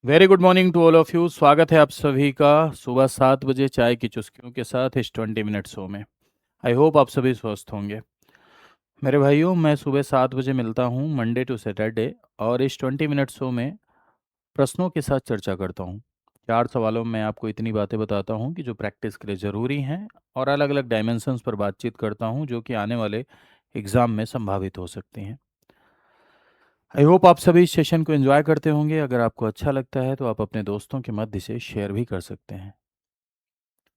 Very good morning to all of you. स्वागत है आप सभी का सुबह 7 बजे चाय की चुस्कियों के साथ इस 20 मिनट शो में। आई होप आप सभी स्वस्थ होंगे। मेरे भाइयों, मैं सुबह 7 बजे मिलता हूँ मंडे टू सैटरडे, और इस 20 मिनट शो में प्रश्नों के साथ चर्चा करता हूँ। 4 सवालों में आपको इतनी बातें बताता हूँ कि जो प्रैक्टिस के लिए ज़रूरी हैं, और अलग अलग डायमेंशंस पर बातचीत करता हूँ जो कि आने वाले एग्ज़ाम में संभावित हो सकती हैं। आई होप आप सभी इस सेशन को एंजॉय करते होंगे। अगर आपको अच्छा लगता है तो आप अपने दोस्तों के मध्य से शेयर भी कर सकते हैं।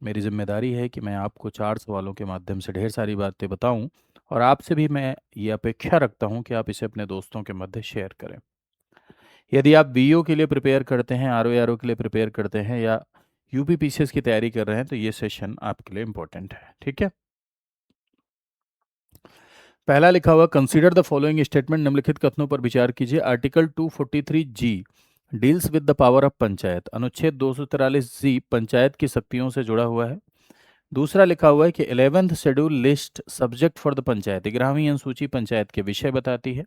मेरी जिम्मेदारी है कि मैं आपको 4 सवालों के माध्यम से ढेर सारी बातें बताऊं, और आपसे भी मैं ये अपेक्षा रखता हूं कि आप इसे अपने दोस्तों के मध्य शेयर करें। यदि आप बीओ के लिए प्रिपेयर करते हैं, आरओ के लिए प्रिपेयर करते हैं, या यूपी पीसीएस की तैयारी कर रहे हैं, तो ये सेशन आपके लिए इम्पोर्टेंट है। ठीक है। पहला लिखा हुआ, कंसीडर द फॉलोइंग स्टेटमेंट। निम्नलिखित कथनों पर विचार कीजिए। Article 243 G deals with the power of panchayat. अनुच्छेद 243 जी पंचायत की शक्तियों से जुड़ा हुआ है। दूसरा लिखा हुआ है कि 11th schedule list subject for the panchayat. 11वीं अनुसूची पंचायत के विषय बताती है।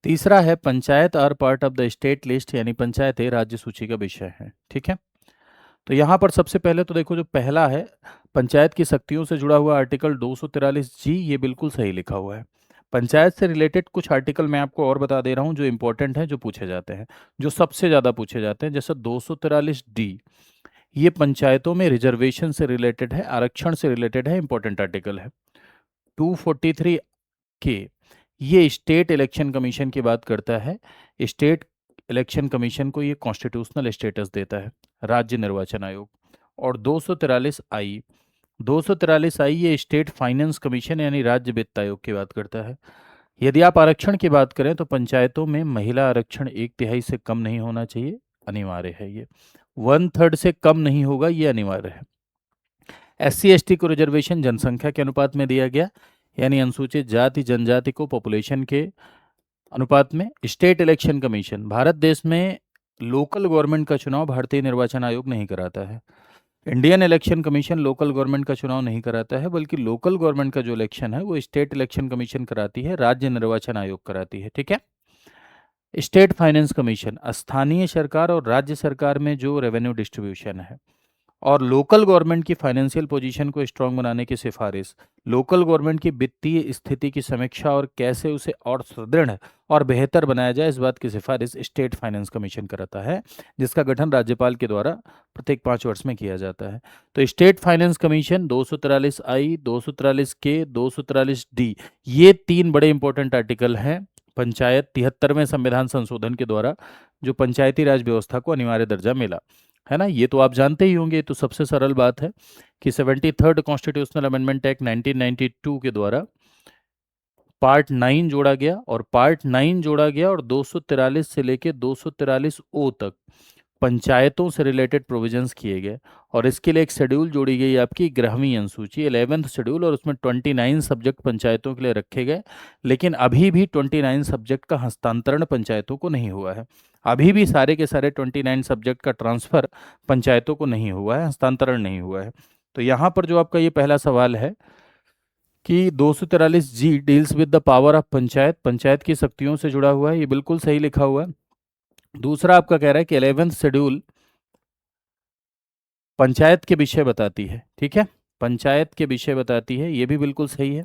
तीसरा है panchayat are part of the state list, यानी पंचायतें राज्य सूची का विषय है। ठीक है। तो यहाँ पर सबसे पहले तो देखो, जो पहला है पंचायत की शक्तियों से जुड़ा हुआ आर्टिकल 243 जी, ये बिल्कुल सही लिखा हुआ है। पंचायत से रिलेटेड कुछ आर्टिकल मैं आपको और बता दे रहा हूँ जो इंपॉर्टेंट है, जो पूछे जाते हैं, जो सबसे ज़्यादा पूछे जाते हैं। जैसे 243 डी, ये पंचायतों में रिजर्वेशन से रिलेटेड है, आरक्षण से रिलेटेड है, इंपॉर्टेंट आर्टिकल है। 243 के, ये स्टेट इलेक्शन कमीशन की बात करता है। स्टेट इलेक्शन कमीशन को ये कॉन्स्टिट्यूशनल स्टेटस देता है, राज्य निर्वाचन आयोग। और 243 आई ये स्टेट फाइनेंस कमीशन यानी राज्य वित्त आयोग की बात करता है। यदि आप आरक्षण की बात करें तो पंचायतों में महिला आरक्षण 1/3 से कम नहीं होना चाहिए, अनिवार्य है ये। 1/3 से कम नहीं होगा, ये अनिवार्य है। एससी एसटी को रिजर्वेशन जनसंख्या के अनुपात में दिया गया, यानी अनुसूचित जाति जनजाति को पॉपुलेशन के अनुपात में। स्टेट इलेक्शन कमीशन, भारत देश में लोकल गवर्नमेंट का चुनाव भारतीय निर्वाचन आयोग नहीं कराता है। Indian election commission local government का चुनाव नहीं कराता है, बल्कि लोकल गवर्नमेंट का जो इलेक्शन है वो स्टेट इलेक्शन कमीशन कराती है, राज्य निर्वाचन आयोग कराती है। ठीक है। स्टेट फाइनेंस कमीशन स्थानीय सरकार और राज्य सरकार में जो रेवेन्यू डिस्ट्रीब्यूशन है और लोकल गवर्नमेंट की फाइनेंशियल पोजीशन को स्ट्रांग बनाने की सिफारिश, लोकल गवर्नमेंट की वित्तीय स्थिति की समीक्षा और कैसे उसे और सुदृढ़ और बेहतर बनाया जाए, इस बात की सिफारिश स्टेट फाइनेंस कमीशन कराता है, जिसका गठन राज्यपाल के द्वारा प्रत्येक 5 वर्ष में किया जाता है। तो स्टेट फाइनेंस कमीशन 243 आई, 243 के, 243 डी, ये 3 बड़े इंपॉर्टेंट आर्टिकल हैं पंचायत 73वें संविधान संशोधन के द्वारा, जो पंचायती राज व्यवस्था को अनिवार्य दर्जा मिला, है ना। ये तो आप जानते ही होंगे। तो सबसे सरल बात है कि 73rd कॉन्स्टिट्यूशनल अमेंडमेंट एक्ट 1992 के द्वारा पार्ट 9 जोड़ा गया, और पार्ट 9 जोड़ा गया और 243 से लेके 243 ओ तक पंचायतों से रिलेटेड प्रोविजंस किए गए। और इसके लिए एक शेड्यूल जोड़ी गई, आपकी 11वीं अनुसूची 11th शेड्यूल, और उसमें 29 सब्जेक्ट पंचायतों के लिए रखे गए। लेकिन अभी भी 29 सब्जेक्ट का हस्तांतरण पंचायतों को नहीं हुआ है। अभी भी सारे के सारे 29 सब्जेक्ट का ट्रांसफर पंचायतों को नहीं हुआ है, हस्तांतरण नहीं हुआ है। तो यहाँ पर जो आपका ये पहला सवाल है कि 243 G deals with the power of panchayat, panchayat की शक्तियों से जुड़ा हुआ है, ये बिल्कुल सही लिखा हुआ है। दूसरा आपका कह रहा है कि 11th शेड्यूल पंचायत के विषय बताती है। ठीक है, पंचायत के विषय बताती है, ये भी बिल्कुल सही है।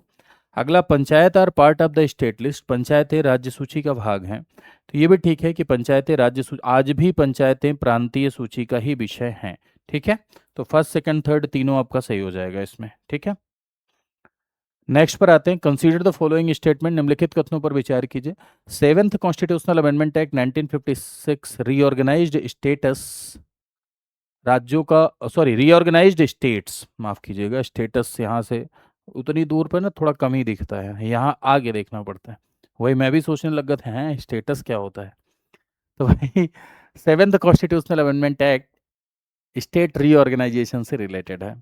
अगला, panchayat are part of the state list, पंचायतें राज्य सूची का भाग हैं, तो ये भी ठीक है कि पंचायतें राज्य सूची, आज भी पंचायतें प्रांतीय सूची का ही विषय हैं। ठीक है। तो फर्स्ट सेकंड थर्ड तीनों आपका सही हो जाएगा इसमें। ठीक है। नेक्स्ट पर आते हैं। Consider the following statement. निम्नलिखित कथनों पर विचार कीजिए। 7th constitutional amendment act 1956 reorganised states राज्यों का, सॉरी, रीऑर्गेनाइज्ड स्टेट्स, माफ कीजिएगा, स्टेटस यहाँ से उतनी दूर पर ना थोड़ा कम ही दिखता है, यहाँ आगे देखना पड़ता है। वही मैं भी सोचने लग गया था, हैं स्टेटस क्या होता है। तो भाई 7th constitutional amendment act state reorganisation से रिलेटेड है।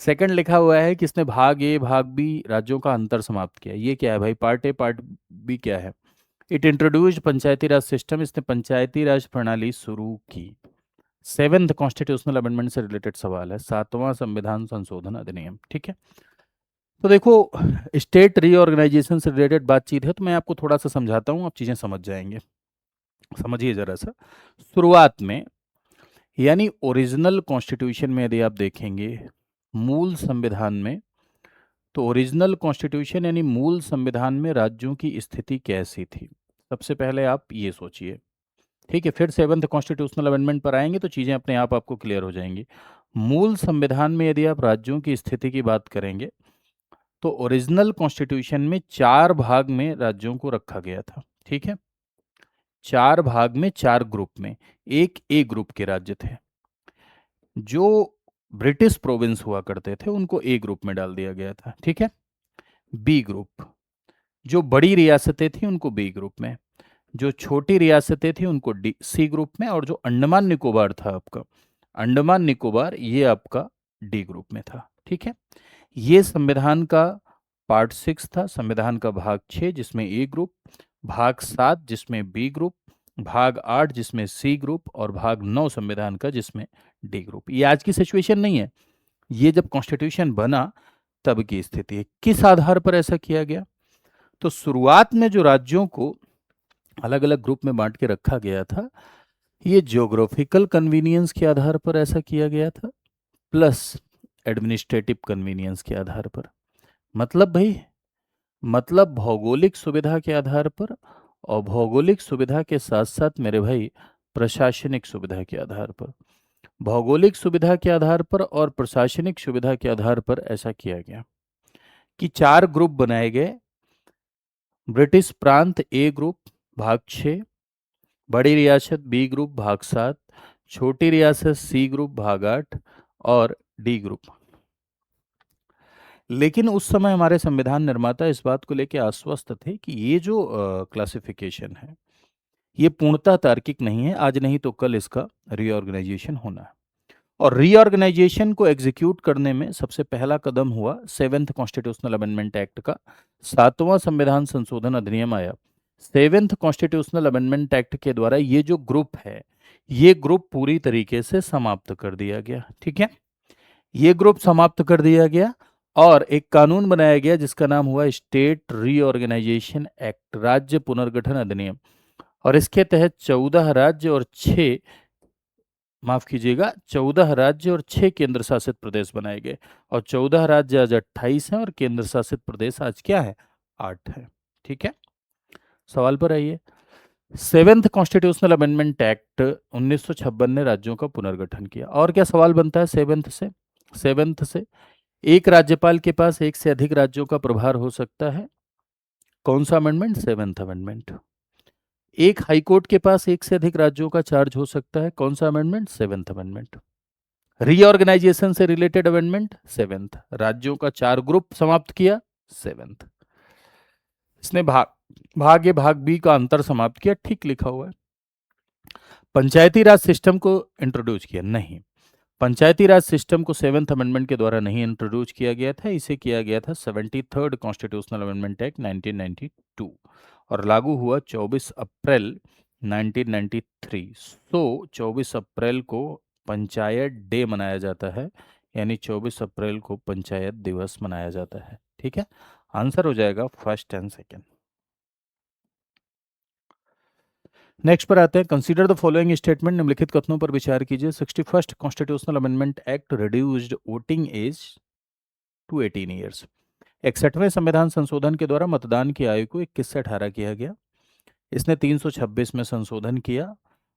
सेकंड लिखा हुआ है कि इसने भाग ए भाग बी राज्यों का अंतर समाप्त किया। ये क्या है भाई, पार्ट ए पार्ट बी क्या है। It introduced Panchayati Raj system, इसने पंचायती राज प्रणाली शुरू की। 7th कॉन्स्टिट्यूशनल अमेंडमेंट से रिलेटेड सवाल है, 7वां संविधान संशोधन अधिनियम। ठीक है। तो देखो, स्टेट रीऑर्गेनाइजेशन से रिलेटेड बातचीत है, तो मैं आपको थोड़ा सा समझाता हूँ, आप चीज़ें समझ जाएंगे। समझिए जरा सा। शुरुआत में यानी ओरिजिनल कॉन्स्टिट्यूशन में यदि आप देखेंगे, मूल संविधान में, तो ओरिजिनल कॉन्स्टिट्यूशन यानी मूल संविधान में राज्यों की स्थिति कैसी थी, सबसे पहले आप ये सोचिए। ठीक है, फिर सेवन्थ कॉन्स्टिट्यूशनल अमेंडमेंट पर आएंगे तो चीज़ें अपने आप आपको क्लियर हो जाएंगी। मूल संविधान में यदि आप राज्यों की स्थिति की बात करेंगे तो ओरिजिनल कॉन्स्टिट्यूशन में 4 भाग में राज्यों को रखा गया था। ठीक है, 4 भाग में 4 ग्रुप में, एक ए ग्रुप के राज्य थे। जो ब्रिटिश प्रोविंस हुआ करते थे उनको ए ग्रुप में डाल दिया गया था। ठीक है, बी ग्रुप, जो बड़ी रियासतें थी उनको बी ग्रुप में, जो छोटी रियासतें थी उनको डी सी ग्रुप में, और जो अंडमान निकोबार था आपका, अंडमान निकोबार, ये आपका डी ग्रुप में था। ठीक है, ये संविधान का पार्ट 6 था, संविधान का भाग 6 जिसमें ए ग्रुप, भाग 7 जिसमें बी ग्रुप, भाग 8 जिसमें सी ग्रुप, और भाग 9 संविधान का जिसमें डी ग्रुप। ये आज की सिचुएशन नहीं है, ये जब कॉन्स्टिट्यूशन बना तब की स्थिति है। किस आधार पर ऐसा किया गया? तो शुरुआत में जो राज्यों को अलग अलग ग्रुप में बांट के रखा गया था, ये ज्योग्राफिकल कन्वीनियंस के आधार पर ऐसा किया गया था, प्लस एडमिनिस्ट्रेटिव कन्वीनियंस के आधार पर। मतलब भाई, मतलब भौगोलिक सुविधा के आधार पर, और भौगोलिक सुविधा के साथ साथ मेरे भाई प्रशासनिक सुविधा के आधार पर। भौगोलिक सुविधा के आधार पर और प्रशासनिक सुविधा के आधार पर ऐसा किया गया कि 4 ग्रुप बनाए गए। ब्रिटिश प्रांत ए ग्रुप भाग 6, बड़ी रियासत बी ग्रुप भाग 7, छोटी रियासत सी ग्रुप भाग 8, और डी ग्रुप। लेकिन उस समय हमारे संविधान निर्माता इस बात को लेकर आश्वस्त थे कि ये जो क्लासिफिकेशन है ये पूर्णतः तार्किक नहीं है, आज नहीं तो कल इसका रीऑर्गेनाइजेशन होना है। और रीऑर्गेनाइजेशन को एग्जीक्यूट करने में सबसे पहला कदम हुआ सेवेंथ कॉन्स्टिट्यूशनल अमेंडमेंट एक्ट का। 7वां संविधान संशोधन अधिनियम आया। सेवेंथ कॉन्स्टिट्यूशनल अमेंडमेंट एक्ट के द्वारा ये जो ग्रुप है, ये ग्रुप पूरी तरीके से समाप्त कर दिया गया। ठीक है, ये ग्रुप समाप्त कर दिया गया और एक कानून बनाया गया जिसका नाम हुआ स्टेट रीऑर्गेनाइजेशन एक्ट, राज्य पुनर्गठन अधिनियम। और इसके तहत 14 राज्य और 6, माफ कीजिएगा, 14 राज्य और 6 केंद्र शासित प्रदेश बनाए गए। और 14 राज्य आज 28 हैं और केंद्र शासित प्रदेश आज क्या है? 8 है। ठीक है, सवाल पर आइए। सेवेंथ कॉन्स्टिट्यूशनल अमेंडमेंट एक्ट 1956 ने राज्यों का पुनर्गठन किया। और क्या सवाल बनता है सेवेंथ से? सेवेंथ से एक राज्यपाल के पास एक से अधिक राज्यों का प्रभार हो सकता है। कौन सा अमेंडमेंट? Seventh amendment. एक हाईकोर्ट के पास एक से अधिक राज्यों का चार्ज हो सकता है। कौन सा अमेंडमेंट? Seventh amendment. रीऑर्गेनाइजेशन से रिलेटेड अमेंडमेंट? सेवेंथ। राज्यों का 4 ग्रुप समाप्त किया? सेवेंथ। इसने भाग ए भाग बी का अंतर समाप्त किया, ठीक लिखा हुआ है। पंचायती राज सिस्टम को इंट्रोड्यूस किया? नहीं, पंचायती राज सिस्टम को सेवेंथ अमेंडमेंट के द्वारा नहीं इंट्रोड्यूस किया गया था, इसे किया गया था 73rd कॉन्स्टिट्यूशनल अमेंडमेंट एक्ट 1992 और लागू हुआ 24 अप्रैल 1993। सो 24 अप्रैल को पंचायत डे मनाया जाता है, यानी 24 अप्रैल को पंचायत दिवस मनाया जाता है। ठीक है, आंसर हो जाएगा फर्स्ट एंड सेकेंड। नेक्स्ट पर आते हैं। कंसीडर द फॉलोइंग स्टेटमेंट, निम्नलिखित कथनों पर विचार कीजिए। 61st constitutional amendment act reduced voting age to 18 years. 61वें संविधान संशोधन के द्वारा मतदान की आयु को 21 से 18 किया गया। इसने 326 में संशोधन किया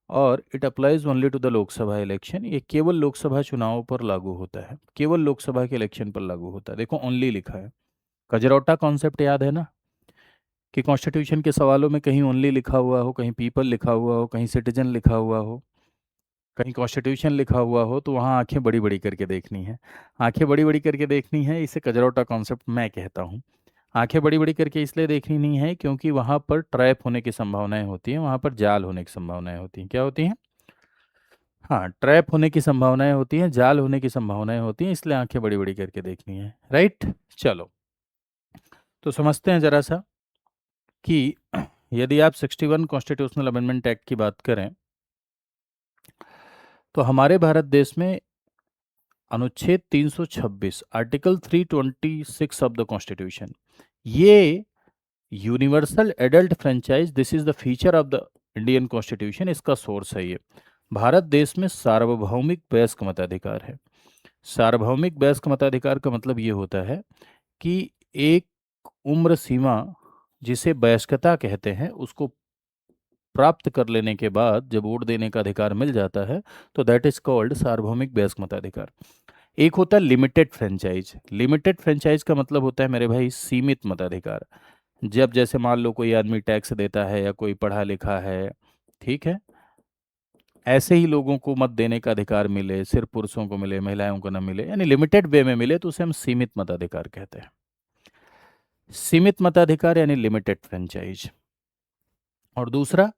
और it applies only to the Lok Sabha election. ये केवल लोकसभा चुनावों पर लागू होता है, केवल लोकसभा के इलेक्शन पर लागू होता है। देखो ओनली लिखा है, कजरौटा कॉन्सेप्ट याद है ना, कि कॉन्स्टिट्यूशन के सवालों में कहीं ओनली लिखा हुआ हो, कहीं पीपल लिखा हुआ हो, कहीं सिटीजन लिखा हुआ हो, कहीं कॉन्स्टिट्यूशन लिखा हुआ हो, तो वहाँ आंखें बड़ी बड़ी करके देखनी है। आंखें बड़ी बड़ी करके देखनी है, इसे कजरौटा कॉन्सेप्ट मैं कहता हूँ। आंखें बड़ी बड़ी करके इसलिए देखनी नहीं है क्योंकि वहाँ पर ट्रैप होने की संभावनाएं होती हैं, वहाँ पर जाल होने की संभावनाएं होती हैं। क्या होती हैं? हाँ, ट्रैप होने की संभावनाएं होती हैं, जाल होने की संभावनाएं होती हैं, इसलिए आंखें बड़ी बड़ी करके देखनी है। राइट, चलो तो समझते हैं जरा सा कि यदि आप 61 कॉन्स्टिट्यूशनल अमेंडमेंट एक्ट की बात करें तो हमारे भारत देश में अनुच्छेद 326 आर्टिकल 326 ऑफ द कॉन्स्टिट्यूशन, ये universal adult franchise, this is the feature of the Indian constitution, इसका सोर्स है ये। भारत देश में सार्वभौमिक वयस्क मताधिकार है। सार्वभौमिक वयस्क मताधिकार का मतलब ये होता है कि एक उम्र सीमा जिसे वयस्कता कहते हैं उसको प्राप्त कर लेने के बाद जब वोट देने का अधिकार मिल जाता है तो दैट इज कॉल्ड सार्वभौमिक वयस्क मताधिकार। एक होता है लिमिटेड फ्रेंचाइज। लिमिटेड फ्रेंचाइज का मतलब होता है मेरे भाई सीमित मताधिकार। जब जैसे मान लो कोई आदमी टैक्स देता है या कोई पढ़ा लिखा है, ठीक है, ऐसे ही लोगों को मत देने का अधिकार मिले, सिर्फ पुरुषों को मिले, महिलाओं को न मिले, यानी लिमिटेड वे में मिले, तो उसे हम सीमित मताधिकार कहते हैं। सीमित मताधिकार यानी लिमिटेड फ्रेंचाइज। और दूसरा,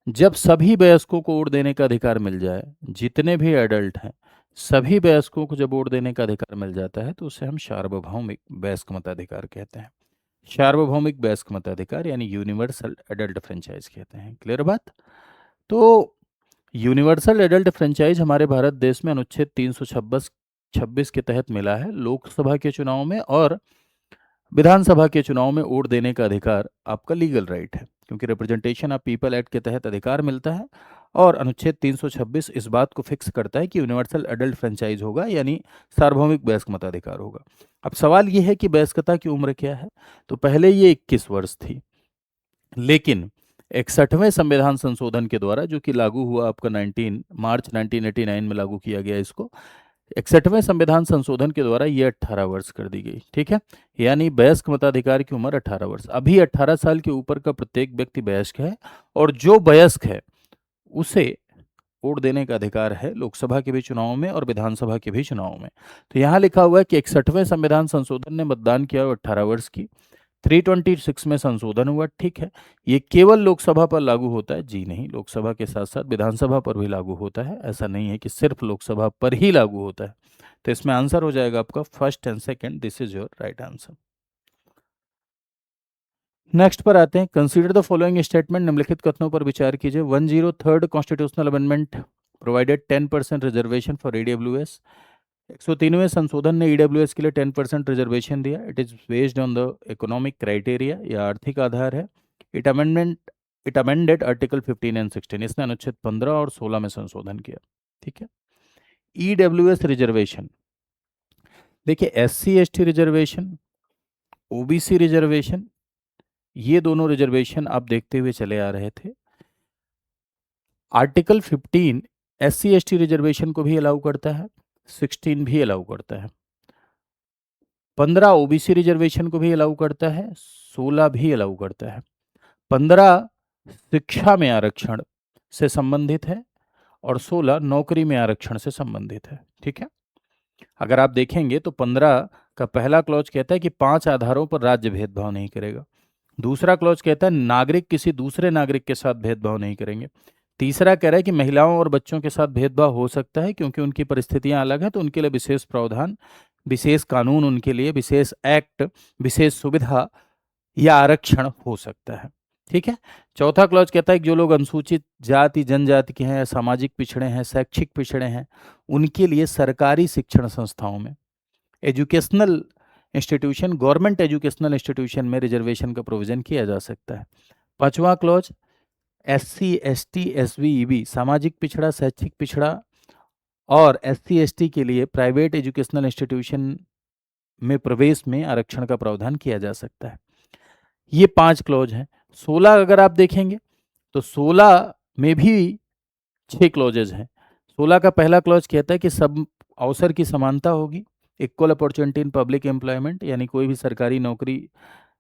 जब सभी वयस्कों को वोट देने का अधिकार मिल जाए, जितने भी एडल्ट हैं सभी वयस्कों को जब वोट देने का अधिकार मिल जाता है तो उसे हम सार्वभौमिक वयस्क मताधिकार कहते हैं। सार्वभौमिक वयस्क मताधिकार यानी यूनिवर्सल एडल्ट फ्रेंचाइज कहते हैं। क्लियर बात? तो यूनिवर्सल एडल्ट फ्रेंचाइज हमारे भारत देश में अनुच्छेद 326 के तहत मिला है। लोकसभा के चुनाव में और विधानसभा के चुनाव में वोट देने का अधिकार आपका लीगल राइट है, क्योंकि रिप्रेजेंटेशन ऑफ पीपल एक्ट के तहत अधिकार मिलता है। और अनुच्छेद 326 इस बात को फिक्स करता है कि यूनिवर्सल एडल्ट फ्रेंचाइज होगा, यानी सार्वभौमिक वयस्क मताधिकार होगा। अब सवाल यह है कि वयस्कता की उम्र क्या है? तो पहले ये 21 वर्ष थी, लेकिन 61वें संविधान संशोधन के द्वारा, जो कि लागू हुआ आपका मार्च 1989 में लागू किया गया इसको, 61वें संविधान संशोधन के द्वारा ये 18 वर्ष कर दी गई। ठीक है, यानी वयस्क मताधिकार की उम्र 18 वर्ष। अभी 18 साल के ऊपर का प्रत्येक व्यक्ति वयस्क है, और जो वयस्क है उसे वोट देने का अधिकार है लोकसभा के भी चुनाव में और विधानसभा के भी चुनाव में। तो यहाँ लिखा हुआ है कि 61वें संविधान संशोधन ने मतदान किया 18 वर्ष की। 326 में संशोधन हुआ, ठीक है। ये केवल लोकसभा पर लागू होता है? जी नहीं, लोकसभा के साथ साथ विधानसभा पर भी लागू होता है। ऐसा नहीं है कि सिर्फ लोकसभा पर ही लागू होता है। तो इसमें आंसर हो जाएगा आपका first and second. This is your right answer. Next पर आते हैं। कंसीडर द फॉलोइंग स्टेटमेंट, निम्नलिखित कथनों पर विचार कीजिए। 103rd constitutional amendment provided 10% reservation for EWS. 103वें संशोधन ने ईडब्ल्यूएस के लिए 10% रिजर्वेशन दिया। It is based on the economic criteria, या आर्थिक आधार है। It amended article 15 and 16। इसने अनुच्छेद 15 और 16 में संशोधन किया। ठीक है। ईडब्ल्यूएस रिजर्वेशन, देखिए SC ST reservation, OBC reservation, ये दोनों रिजर्वेशन आप देखते हुए चले आ रहे थे। आर्टिकल 15 SC ST रिजर्वेशन को भी अलाउ करता है, 16 भी अलाउ करता है, 15 ओबीसी रिजर्वेशन को भी अलाउ करता है, 16 भी अलाउ करता है। 15 शिक्षा में आरक्षण से संबंधित है और 16 नौकरी में आरक्षण से संबंधित है। ठीक है। अगर आप देखेंगे तो 15 का पहला क्लॉज कहता है कि 5 आधारों पर राज्य भेदभाव नहीं करेगा। दूसरा क्लॉज कहता है नागरिक किसी दूसरे नागरिक के साथ भेदभाव नहीं करेंगे। तीसरा कह रहा है कि महिलाओं और बच्चों के साथ भेदभाव हो सकता है क्योंकि उनकी परिस्थितियां अलग हैं, तो उनके लिए विशेष प्रावधान, विशेष कानून, उनके लिए विशेष एक्ट, विशेष सुविधा या आरक्षण हो सकता है। ठीक है। चौथा क्लॉज कहता है कि जो लोग अनुसूचित जाति जनजाति के हैं, सामाजिक पिछड़े हैं, शैक्षिक पिछड़े हैं, उनके लिए सरकारी शिक्षण संस्थाओं में, educational institution, government educational institution में रिजर्वेशन का प्रोविजन किया जा सकता है। पांचवा clause SC ST SB EB, सामाजिक पिछड़ा, शैक्षिक पिछड़ा और SC ST के लिए प्राइवेट एजुकेशनल इंस्टीट्यूशन में प्रवेश में आरक्षण का प्रावधान किया जा सकता है। ये 5 क्लॉज हैं। 16 अगर आप देखेंगे तो 16 में भी 6 क्लॉजेज हैं। 16 का पहला क्लॉज कहता है कि सब अवसर की समानता होगी, equal opportunity in public employment, यानी कोई भी सरकारी नौकरी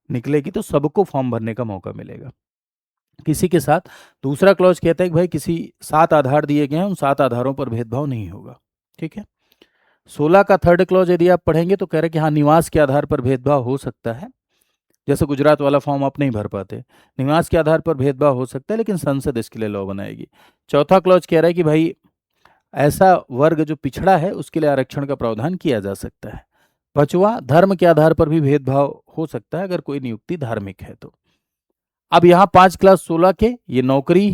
निकलेगी तो सबको फॉर्म भरने का मौका मिलेगा किसी के साथ। दूसरा क्लॉज कहता है कि भाई किसी 7 आधार दिए गए हैं, उन 7 आधारों पर भेदभाव नहीं होगा। ठीक है। 16 का थर्ड क्लॉज यदि आप पढ़ेंगे तो कह रहे हैं कि हाँ, निवास के आधार पर भेदभाव हो सकता है, जैसे गुजरात वाला फॉर्म आप नहीं भर पाते, निवास के आधार पर भेदभाव हो सकता है, लेकिन संसद इसके लिए लॉ बनाएगी। चौथा क्लॉज कह रहा है कि भाई ऐसा वर्ग जो पिछड़ा है उसके लिए आरक्षण का प्रावधान किया जा सकता है। पांचवा, धर्म के आधार पर भी भेदभाव हो सकता है अगर कोई नियुक्ति धार्मिक है तो। अब यहाँ 5 क्लास 16 के ये नौकरी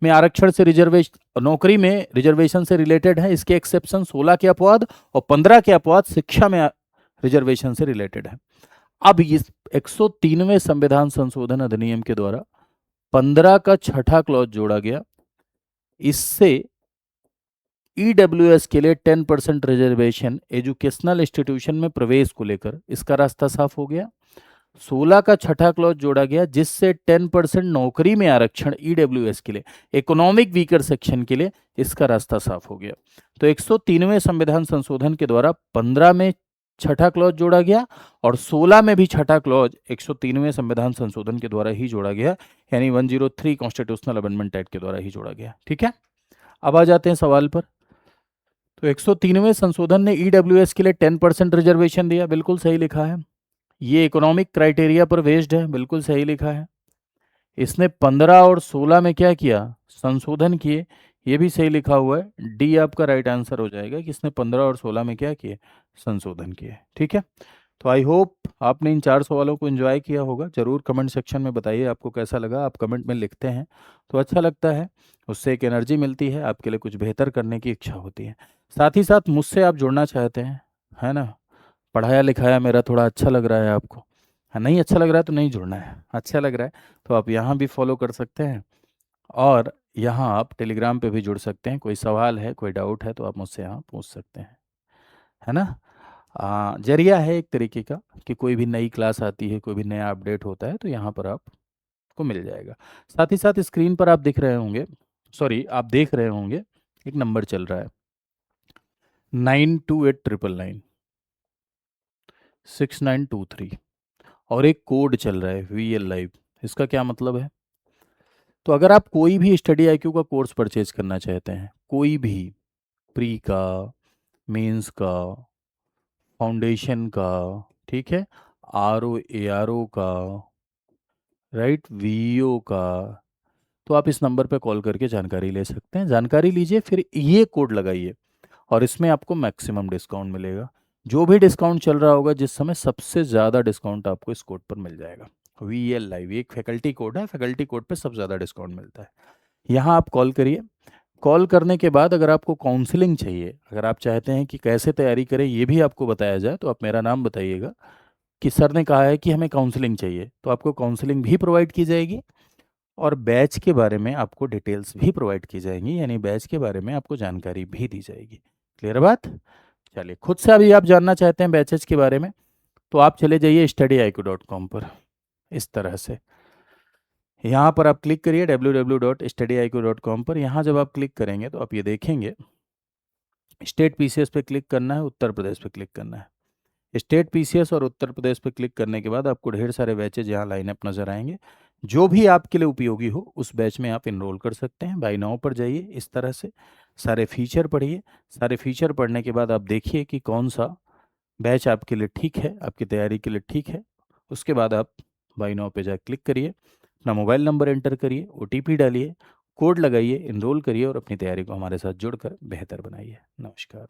में आरक्षण से रिजर्वेशन, नौकरी में रिजर्वेशन से रिलेटेड है, इसके एक्सेप्शन 16 के अपवाद, और 15 के अपवाद शिक्षा में रिजर्वेशन से रिलेटेड है। अब इस 103वें संविधान संशोधन अधिनियम के द्वारा 15 का छठा क्लॉज जोड़ा गया। इससे ईडब्ल्यूएस के लिए 10% रिजर्वेशन एजुकेशनल इंस्टीट्यूशन में प्रवेश को लेकर इसका रास्ता साफ हो गया। 16 का छठा क्लॉज जोड़ा गया जिससे 10% नौकरी में आरक्षण ईडब्ल्यूएस के लिए, इकोनॉमिक वीकर सेक्शन के लिए, इसका रास्ता साफ हो गया। तो 103वें संविधान संशोधन के द्वारा 15 में छठा क्लॉज जोड़ा गया और 16 में भी छठा क्लॉज 103वें संविधान संशोधन के द्वारा ही जोड़ा गया, यानी 103 कॉन्स्टिट्यूशनल अमेंडमेंट एक्ट के द्वारा ही जोड़ा गया। ठीक है, अब आ जाते हैं सवाल पर। तो 103वें संशोधन ने ईडब्ल्यूएस के लिए 10% रिजर्वेशन दिया, बिल्कुल सही लिखा है। ये इकोनॉमिक क्राइटेरिया पर बेस्ड है, बिल्कुल सही लिखा है। इसने 15 और 16 में क्या किया, संशोधन किए, ये भी सही लिखा हुआ है। डी आपका राइट आंसर हो जाएगा कि इसने 15 और 16 में क्या किए, संशोधन किए। ठीक है, तो आई होप आपने इन 4 सवालों को एंजॉय किया होगा। जरूर कमेंट सेक्शन में बताइए आपको कैसा लगा। आप कमेंट में लिखते हैं तो अच्छा लगता है, उससे एक एनर्जी मिलती है, आपके लिए कुछ बेहतर करने की इच्छा होती है। साथ ही साथ मुझसे आप जुड़ना चाहते हैं, है ना, पढ़ाया लिखाया मेरा थोड़ा अच्छा लग रहा है आपको, हाँ, नहीं अच्छा लग रहा है तो नहीं जुड़ना है, अच्छा लग रहा है तो आप यहाँ भी फॉलो कर सकते हैं और यहाँ आप टेलीग्राम पे भी जुड़ सकते हैं। कोई सवाल है, कोई डाउट है तो आप मुझसे यहाँ पूछ सकते हैं, है ना। जरिया है एक तरीके का कि कोई भी नई क्लास आती है, कोई भी नया अपडेट होता है तो यहाँ पर आपको मिल जाएगा। साथ ही साथ स्क्रीन पर आप दिख रहे होंगे, सॉरी आप देख रहे होंगे, एक नंबर चल रहा है 9283996923 और एक कोड चल रहा है VL लाइव। इसका क्या मतलब है, तो अगर आप कोई भी स्टडी आईक्यू का कोर्स परचेज करना चाहते हैं, कोई भी, प्री का, मेंस का, फाउंडेशन का, ठीक है, RO ARO का, राइट, VO का, तो आप इस नंबर पे कॉल करके जानकारी ले सकते हैं। जानकारी लीजिए, फिर ये कोड लगाइए और इसमें आपको मैक्सिमम डिस्काउंट मिलेगा। जो भी डिस्काउंट चल रहा होगा जिस समय, सबसे ज़्यादा डिस्काउंट आपको इस कोड पर मिल जाएगा। VL लाइव एक फैकल्टी कोड है, फैकल्टी कोड पे सबसे ज़्यादा डिस्काउंट मिलता है। यहाँ आप कॉल करिए। कॉल करने के बाद अगर आपको काउंसलिंग चाहिए, अगर आप चाहते हैं कि कैसे तैयारी करें ये भी आपको बताया जाए, तो आप मेरा नाम बताइएगा कि सर ने कहा है कि हमें काउंसलिंग चाहिए, तो आपको काउंसलिंग भी प्रोवाइड की जाएगी और बैच के बारे में आपको डिटेल्स भी प्रोवाइड की जाएंगी, यानी बैच के बारे में आपको जानकारी भी दी जाएगी। क्लियर बात। चलिए, खुद से अभी आप जानना चाहते हैं बैचेस के बारे में, तो आप चले जाइए studyIQ.com पर। इस तरह से यहाँ पर आप क्लिक करिए www.studyIQ.com पर। यहाँ जब आप क्लिक करेंगे तो आप ये देखेंगे, स्टेट PCS पे क्लिक करना है, उत्तर प्रदेश पे क्लिक करना है। स्टेट PCS और उत्तर प्रदेश पे क्लिक करने के बाद आपको ढेर सारे बैचेज यहाँ लाइनअप नज़र आएंगे। जो भी आपके लिए उपयोगी हो उस बैच में आप इनरोल कर सकते हैं। बाई नाउ पर जाइए, इस तरह से सारे फीचर पढ़िए। सारे फीचर पढ़ने के बाद आप देखिए कि कौन सा बैच आपके लिए ठीक है, आपकी तैयारी के लिए ठीक है। उसके बाद आप बाई नाउ पे जाकर क्लिक करिए, अपना मोबाइल नंबर एंटर करिए, OTP डालिए, कोड लगाइए, इनरोल करिए और अपनी तैयारी को हमारे साथ जुड़कर बेहतर बनाइए। नमस्कार।